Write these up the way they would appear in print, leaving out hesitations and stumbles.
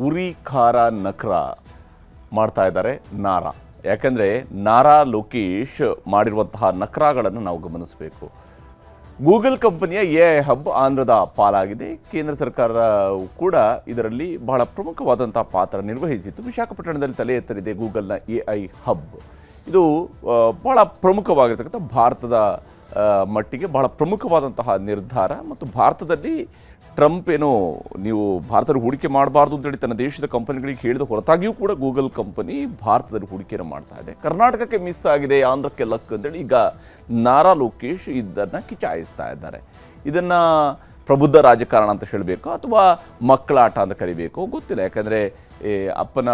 ಉರಿ ಖಾರ ನಖರ ಮಾಡ್ತಾ ಇದ್ದಾರೆ ನಾರಾ. ಯಾಕಂದರೆ ನಾರಾ ಲೋಕೇಶ್ ಮಾಡಿರುವಂತಹ ನಖರಗಳನ್ನು ನಾವು ಗಮನಿಸಬೇಕು. ಗೂಗಲ್ ಕಂಪನಿಯ AI ಹಬ್ ಆಂಧ್ರದ ಪಾಲಾಗಿದೆ. ಕೇಂದ್ರ ಸರ್ಕಾರ ಕೂಡ ಇದರಲ್ಲಿ ಬಹಳ ಪ್ರಮುಖವಾದಂಥ ಪಾತ್ರ ನಿರ್ವಹಿಸಿತ್ತು. ವಿಶಾಖಪಟ್ಟಣದಲ್ಲಿ ತಲೆ ಎತ್ತರಿದೆ ಗೂಗಲ್ನ AI ಹಬ್. ಇದು ಬಹಳ ಪ್ರಮುಖವಾಗಿರ್ತಕ್ಕಂಥ ಭಾರತದ ಮಟ್ಟಿಗೆ ಬಹಳ ಪ್ರಮುಖವಾದಂತಹ ನಿರ್ಧಾರ. ಮತ್ತು ಭಾರತದಲ್ಲಿ ಟ್ರಂಪ್ ಏನೋ ನೀವು ಭಾರತದಲ್ಲಿ ಹೂಡಿಕೆ ಮಾಡಬಾರ್ದು ಅಂತೇಳಿ ತನ್ನ ದೇಶದ ಕಂಪನಿಗಳಿಗೆ ಹೇಳಿದ ಹೊರತಾಗಿಯೂ ಕೂಡ ಗೂಗಲ್ ಕಂಪನಿ ಭಾರತದಲ್ಲಿ ಹೂಡಿಕೆಯನ್ನು ಮಾಡ್ತಾ ಇದೆ. ಕರ್ನಾಟಕಕ್ಕೆ ಮಿಸ್ ಆಗಿದೆ, ಆಂಧ್ರಕ್ಕೆ ಲಕ್ ಅಂತೇಳಿ ಈಗ ನಾರಾ ಲೋಕೇಶ್ ಇದನ್ನು ಕಿಚಾಯಿಸ್ತಾ ಇದ್ದಾರೆ. ಇದನ್ನು ಪ್ರಬುದ್ಧ ರಾಜಕಾರಣ ಅಂತ ಹೇಳಬೇಕು ಅಥವಾ ಮಕ್ಕಳಾಟ ಅಂತ ಕರಿಬೇಕು ಗೊತ್ತಿಲ್ಲ. ಯಾಕಂದರೆ ಅಪ್ಪನ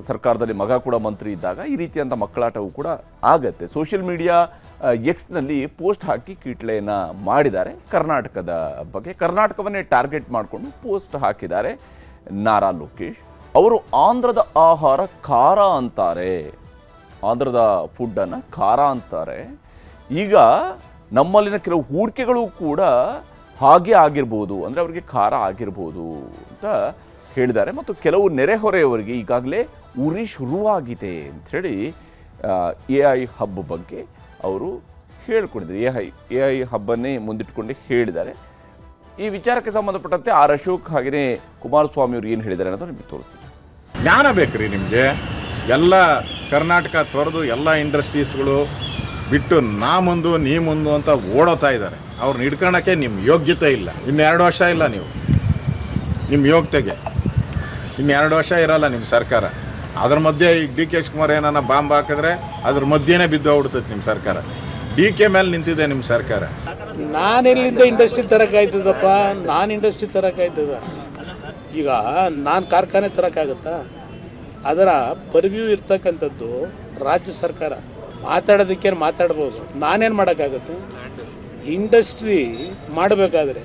ಸರ್ಕಾರದಲ್ಲಿ ಮಗ ಕೂಡ ಮಂತ್ರಿ ಇದ್ದಾಗ ಈ ರೀತಿಯಂಥ ಮಕ್ಕಳಾಟವು ಕೂಡ ಆಗತ್ತೆ. ಸೋಷಿಯಲ್ ಮೀಡಿಯಾ ಎಕ್ಸ್ನಲ್ಲಿ ಪೋಸ್ಟ್ ಹಾಕಿ ಕೀಟ್ಲೆಯನ್ನು ಮಾಡಿದ್ದಾರೆ. ಕರ್ನಾಟಕದ ಬಗ್ಗೆ ಕರ್ನಾಟಕವನ್ನೇ ಟಾರ್ಗೆಟ್ ಮಾಡಿಕೊಂಡು ಪೋಸ್ಟ್ ಹಾಕಿದ್ದಾರೆ ನಾರಾ ಲೋಕೇಶ್. ಅವರು ಆಂಧ್ರದ ಆಹಾರ ಖಾರ ಅಂತಾರೆ, ಆಂಧ್ರದ ಫುಡ್ಡನ್ನು ಖಾರ ಅಂತಾರೆ. ಈಗ ನಮ್ಮಲ್ಲಿನ ಕೆಲವು ಹೂಡಿಕೆಗಳು ಕೂಡ ಹಾಗೆ ಆಗಿರ್ಬೋದು, ಅಂದರೆ ಅವರಿಗೆ ಖಾರ ಆಗಿರ್ಬೋದು ಅಂತ ಹೇಳಿದ್ದಾರೆ. ಮತ್ತು ಕೆಲವು ನೆರೆಹೊರೆಯವರಿಗೆ ಈಗಾಗಲೇ ಉರಿ ಶುರುವಾಗಿದೆ ಅಂಥೇಳಿ AI ಹಬ್ ಬಗ್ಗೆ ಅವರು ಹೇಳಿಕೊಂಡಿದ್ದಾರೆ. AI ಹಬ್ಬನ್ನೇ ಮುಂದಿಟ್ಟುಕೊಂಡು ಹೇಳಿದ್ದಾರೆ. ಈ ವಿಚಾರಕ್ಕೆ ಸಂಬಂಧಪಟ್ಟಂತೆ ಅಶೋಕ್ ಹಾಗೆಯೇ ಕುಮಾರಸ್ವಾಮಿ ಅವರು ಏನು ಹೇಳಿದ್ದಾರೆ ಅನ್ನೋದು ನಿಮಗೆ ತೋರಿಸ್ತೀನಿ. ಜ್ಞಾನ ಬೇಕ್ರಿ ನಿಮಗೆ. ಎಲ್ಲ ಕರ್ನಾಟಕ ತೊರೆದು ಎಲ್ಲ ಇಂಡಸ್ಟ್ರೀಸ್ಗಳು ಬಿಟ್ಟು ನಾ ಮುಂದು ನೀ ಮುಂದು ಅಂತ ಓಡೋತಾ ಇದ್ದಾರೆ. ಅವ್ರನ್ನ ಹಿಡ್ಕೊಳ್ಳೋಕ್ಕೆ ನಿಮ್ಮ ಯೋಗ್ಯತೆ ಇಲ್ಲ. ಇನ್ನು 2 ವರ್ಷ ಇಲ್ಲ, ನೀವು ನಿಮ್ಮ ಯೋಗ್ಯತೆಗೆ ಇನ್ನು 2 ವರ್ಷ ಇರೋಲ್ಲ ನಿಮ್ಮ ಸರ್ಕಾರ. ಅದ್ರ ಮಧ್ಯೆ ಈಗ DK ಶಿವಕುಮಾರ್ ಏನಾನ ಬಾಂಬ್ ಹಾಕಿದ್ರೆ ಅದ್ರ ಮಧ್ಯೆನೇ ಬಿದ್ದು ಹೋಗ್ಬಿಡ್ತೈತೆ ನಿಮ್ಮ ಸರ್ಕಾರ. DK ಮೇಲೆ ನಿಂತಿದೆ ನಿಮ್ಮ ಸರ್ಕಾರ. ನಾನೆಲ್ಲಿಂದ ಇಂಡಸ್ಟ್ರಿ ತರೋಕ್ಕಾಯ್ತದಪ್ಪ? ನಾನು ಇಂಡಸ್ಟ್ರಿ ತರೋಕ್ಕಾಯ್ತದ? ಈಗ ನಾನು ಕಾರ್ಖಾನೆ ತರೋಕ್ಕಾಗತ್ತಾ? ಅದರ ಪರ್ವ್ಯೂ ಇರ್ತಕ್ಕಂಥದ್ದು ರಾಜ್ಯ ಸರ್ಕಾರ. ಮಾತಾಡೋದಕ್ಕೇನು ಮಾತಾಡ್ಬೋದು, ನಾನೇನು ಮಾಡೋಕ್ಕಾಗುತ್ತೆ? ಇಂಡಸ್ಟ್ರಿ ಮಾಡಬೇಕಾದ್ರೆ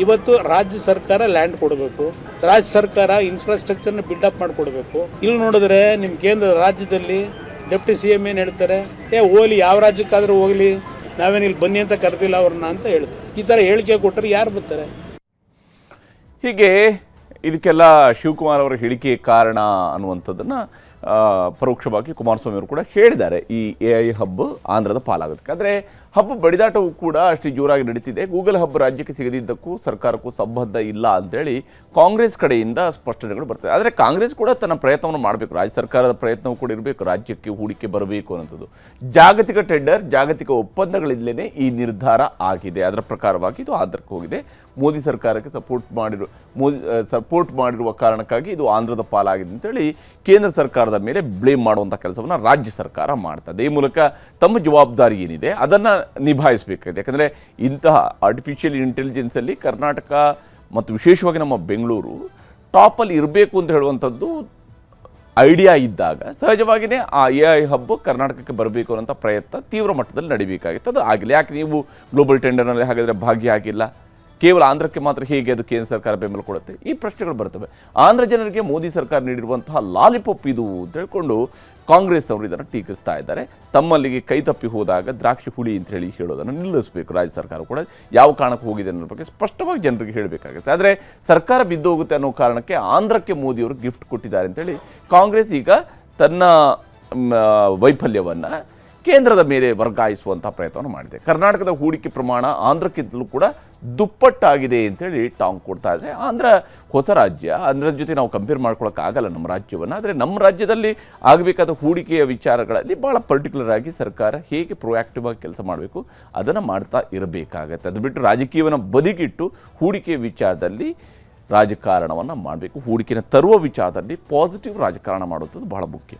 ಇವತ್ತು ರಾಜ್ಯ ಸರ್ಕಾರ ಲ್ಯಾಂಡ್ ಕೊಡಬೇಕು, ರಾಜ್ಯ ಸರ್ಕಾರ ಇನ್ಫ್ರಾಸ್ಟ್ರಕ್ಚರ್ನ ಬಿಲ್ಡಪ್ ಮಾಡಿಕೊಡ್ಬೇಕು. ಇಲ್ಲಿ ನೋಡಿದ್ರೆ ನಿಮ್ಮ ಕೇಂದ್ರ ರಾಜ್ಯದಲ್ಲಿ ಡೆಪ್ಟಿ CM ಏನು ಹೇಳ್ತಾರೆ, ಹೋಗ್ಲಿ ಯಾವ ರಾಜ್ಯಕ್ಕಾದರೂ ಹೋಗಲಿ, ನಾವೇನು ಇಲ್ಲಿ ಬನ್ನಿ ಅಂತ ಕರೆದಿಲ್ಲ ಅವ್ರನ್ನ ಅಂತ ಹೇಳ್ತಾರೆ. ಈ ಥರ ಹೇಳಿಕೆ ಕೊಟ್ಟರೆ ಯಾರು ಬರ್ತಾರೆ? ಹೀಗೆ ಇದಕ್ಕೆಲ್ಲ ಶಿವಕುಮಾರ್ ಅವರ ಹೇಳಿಕೆ ಕಾರಣ ಅನ್ನುವಂಥದ್ದನ್ನು ಪರೋಕ್ಷವಾಗಿ ಕುಮಾರಸ್ವಾಮಿ ಅವರು ಕೂಡ ಹೇಳಿದ್ದಾರೆ. ಈ AI ಹಬ್ ಆಂಧ್ರದ ಪಾಲಾಗೋದಕ್ಕೆ ಆದರೆ ಹಬ್ ಬಡಿದಾಟವು ಕೂಡ ಅಷ್ಟೇ ಜೋರಾಗಿ ನಡೀತಿದೆ. ಗೂಗಲ್ ಹಬ್ ರಾಜ್ಯಕ್ಕೆ ಸಿಗದಿದ್ದಕ್ಕೂ ಸರ್ಕಾರಕ್ಕೂ ಸಂಬಂಧ ಇಲ್ಲ ಅಂತೇಳಿ ಕಾಂಗ್ರೆಸ್ ಕಡೆಯಿಂದ ಸ್ಪಷ್ಟನೆಗಳು ಬರ್ತದೆ. ಆದರೆ ಕಾಂಗ್ರೆಸ್ ಕೂಡ ತನ್ನ ಪ್ರಯತ್ನವನ್ನು ಮಾಡಬೇಕು, ರಾಜ್ಯ ಸರ್ಕಾರದ ಪ್ರಯತ್ನವೂ ಕೂಡ ಇರಬೇಕು, ರಾಜ್ಯಕ್ಕೆ ಹೂಡಿಕೆ ಬರಬೇಕು ಅನ್ನೋಂಥದ್ದು. ಜಾಗತಿಕ ಟೆಂಡರ್, ಜಾಗತಿಕ ಒಪ್ಪಂದಗಳಿಂದಲೇ ಈ ನಿರ್ಧಾರ ಆಗಿದೆ. ಅದರ ಪ್ರಕಾರವಾಗಿ ಇದು ಆಂಧ್ರಕ್ಕೆ ಹೋಗಿದೆ. ಮೋದಿ ಸರ್ಕಾರಕ್ಕೆ ಸಪೋರ್ಟ್ ಮಾಡಿರುವ ಕಾರಣಕ್ಕಾಗಿ ಇದು ಆಂಧ್ರದ ಪಾಲಾಗಿದೆ ಅಂತೇಳಿ ಕೇಂದ್ರ ಸರ್ಕಾರದ ಮೇಲೆ ಬ್ಲೇಮ್ ಮಾಡುವಂಥ ಕೆಲಸವನ್ನು ರಾಜ್ಯ ಸರ್ಕಾರ ಮಾಡ್ತದೆ. ಈ ಮೂಲಕ ತಮ್ಮ ಜವಾಬ್ದಾರಿ ಏನಿದೆ ಅದನ್ನು ನಿಭಾಯಿಸಬೇಕಾಗಿದೆ. ಯಾಕಂದರೆ ಇಂತಹ ಆರ್ಟಿಫಿಷಿಯಲ್ ಇಂಟೆಲಿಜೆನ್ಸಲ್ಲಿ ಕರ್ನಾಟಕ ಮತ್ತು ವಿಶೇಷವಾಗಿ ನಮ್ಮ ಬೆಂಗಳೂರು ಟಾಪಲ್ಲಿ ಇರಬೇಕು ಅಂತ ಹೇಳುವಂಥದ್ದು ಐಡಿಯಾ ಇದ್ದಾಗ ಸಹಜವಾಗಿಯೇ ಆ AI ಹಬ್ ಕರ್ನಾಟಕಕ್ಕೆ ಬರಬೇಕು ಅನ್ನೋಂಥ ಪ್ರಯತ್ನ ತೀವ್ರ ಮಟ್ಟದಲ್ಲಿ ನಡೀಬೇಕಾಗಿತ್ತು. ಅದು ಆಗಿಲ್ಲ. ಯಾಕೆ ನೀವು ಗ್ಲೋಬಲ್ ಟೆಂಡರ್ನಲ್ಲಿ ಹಾಗಾದರೆ ಭಾಗಿಯಾಗಿಲ್ಲ? ಕೇವಲ ಆಂಧ್ರಕ್ಕೆ ಮಾತ್ರ ಹೇಗೆ ಅದು ಕೇಂದ್ರ ಸರ್ಕಾರ ಬೆಂಬಲ ಕೊಡುತ್ತೆ? ಈ ಪ್ರಶ್ನೆಗಳು ಬರ್ತವೆ. ಆಂಧ್ರ ಜನರಿಗೆ ಮೋದಿ ಸರ್ಕಾರ ನೀಡಿರುವಂತಹ ಲಾಲಿಪಾಪ್ ಇದು ಅಂತ ಹೇಳ್ಕೊಂಡು ಕಾಂಗ್ರೆಸ್ನವರು ಇದನ್ನು ಟೀಕಿಸ್ತಾ ಇದ್ದಾರೆ. ತಮ್ಮಲ್ಲಿಗೆ ಕೈ ತಪ್ಪಿ ಹೋದಾಗ ದ್ರಾಕ್ಷಿ ಹುಳಿ ಅಂತ ಹೇಳೋದನ್ನು ನಿಲ್ಲಿಸಬೇಕು. ರಾಜ್ಯ ಸರ್ಕಾರ ಕೂಡ ಯಾವ ಕಾರಣಕ್ಕೆ ಹೋಗಿದೆ ಅನ್ನೋ ಬಗ್ಗೆ ಸ್ಪಷ್ಟವಾಗಿ ಜನರಿಗೆ ಹೇಳಬೇಕಾಗುತ್ತೆ. ಆದರೆ ಸರ್ಕಾರ ಬಿದ್ದೋಗುತ್ತೆ ಅನ್ನೋ ಕಾರಣಕ್ಕೆ ಆಂಧ್ರಕ್ಕೆ ಮೋದಿಯವರು ಗಿಫ್ಟ್ ಕೊಟ್ಟಿದ್ದಾರೆ ಅಂತೇಳಿ ಕಾಂಗ್ರೆಸ್ ಈಗ ತನ್ನ ವೈಫಲ್ಯವನ್ನು ಕೇಂದ್ರದ ಮೇಲೆ ವರ್ಗಾಯಿಸುವಂಥ ಪ್ರಯತ್ನವನ್ನು ಮಾಡಿದೆ. ಕರ್ನಾಟಕದ ಹೂಡಿಕೆ ಪ್ರಮಾಣ ಆಂಧ್ರಕ್ಕಿಂತಲೂ ಕೂಡ ದುಪ್ಪಟ್ಟಾಗಿದೆ ಅಂತೇಳಿ ಟಾಂಗ್ ಕೊಡ್ತಾ ಇದ್ದಾರೆ. ಆಂಧ್ರ ಹೊಸ ರಾಜ್ಯ, ಆಂಧ್ರದ ಜೊತೆ ನಾವು ಕಂಪೇರ್ ಮಾಡ್ಕೊಳ್ಳೋಕ್ಕಾಗಲ್ಲ ನಮ್ಮ ರಾಜ್ಯವನ್ನು. ಆದರೆ ನಮ್ಮ ರಾಜ್ಯದಲ್ಲಿ ಆಗಬೇಕಾದ ಹೂಡಿಕೆಯ ವಿಚಾರಗಳಲ್ಲಿ ಭಾಳ ಪರ್ಟಿಕ್ಯುಲರ್ ಆಗಿ ಸರ್ಕಾರ ಹೇಗೆ ಪ್ರೊಯಾಕ್ಟಿವ್ ಆಗಿ ಕೆಲಸ ಮಾಡಬೇಕು ಅದನ್ನು ಮಾಡ್ತಾ ಇರಬೇಕಾಗತ್ತೆ. ಅದು ಬಿಟ್ಟು ರಾಜಕೀಯವನ್ನು ಬದಿಗಿಟ್ಟು ಹೂಡಿಕೆಯ ವಿಚಾರದಲ್ಲಿ ರಾಜಕಾರಣವನ್ನು ಮಾಡಬೇಕು. ಹೂಡಿಕೆಯನ್ನು ತರುವ ವಿಚಾರದಲ್ಲಿ ಪಾಸಿಟಿವ್ ರಾಜಕಾರಣ ಮಾಡುವಂಥದ್ದು ಬಹಳ ಮುಖ್ಯ.